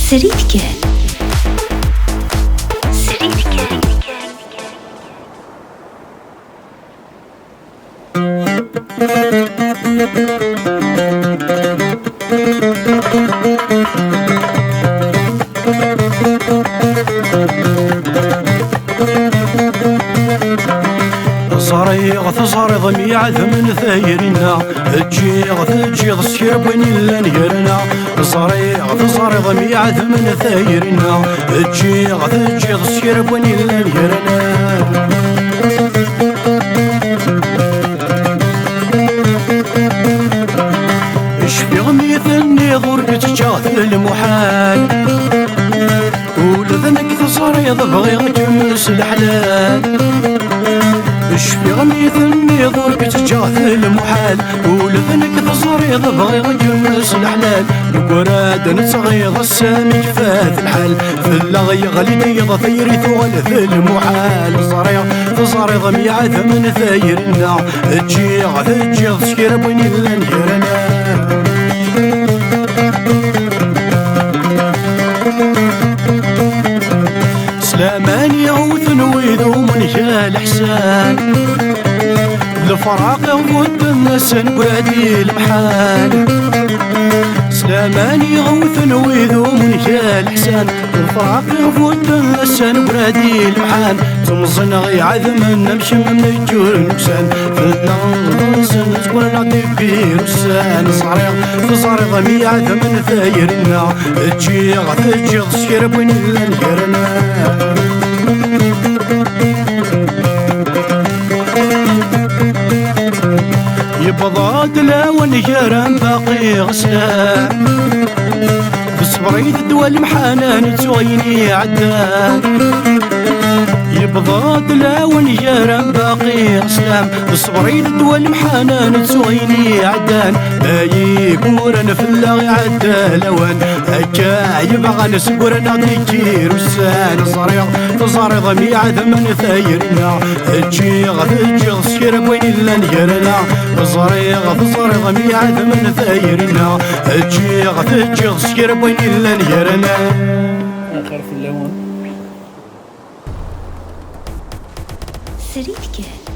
سريت كان صريغ صارض ميعاد من ثايرنا تجيغ السير بين إلا نيرنا صريغ صارض ميعاد من ثايرنا تجيغ السير بين إلا نيرنا اشفي غميث النظر بتجاث المحال ولذنك تصريض بغيغك من الحلال اشفي غميث النظر بتجاث المحال ولذنك تصريض بغيغك من الحلال القراد نتغيظ السامي كفات الحال في اللغي غلي ديض ثيري ثغلث المحال صريض ميعاد من ثايرنا تجيغ سكير بين إلا نيرنا سلاماني غوث نويذو من شال حسان الفراق يغوث الناس نبرادي المحال سلاماني غوث نويذو من شال حسان الفراق يغوث الناس نبرادي المحال تمزن غي عذم نمشي من الجور نكسان في النغنسن تقول نعطي بيه رسان صريغ ميعاد من ثايرنا تجيغ سكير بين إلا نيرنا يبضى دلاون جرام باقي غسلان بصبريد الدول محانان تويني عدان يبضى دلاون جرام باقي غسلان بصبريد الدول محانان تويني عدان يقورن في اللغي عدا لوان هكا يبغى نسقور نعطي كير وسان صريغ ميعاد من ثايرنا تجيغ سكير بين إلا نيرنا صريغ ميعاد من ثايرنا تجيغ سكير بين إلا نيرنا آخر في اللون سريت كان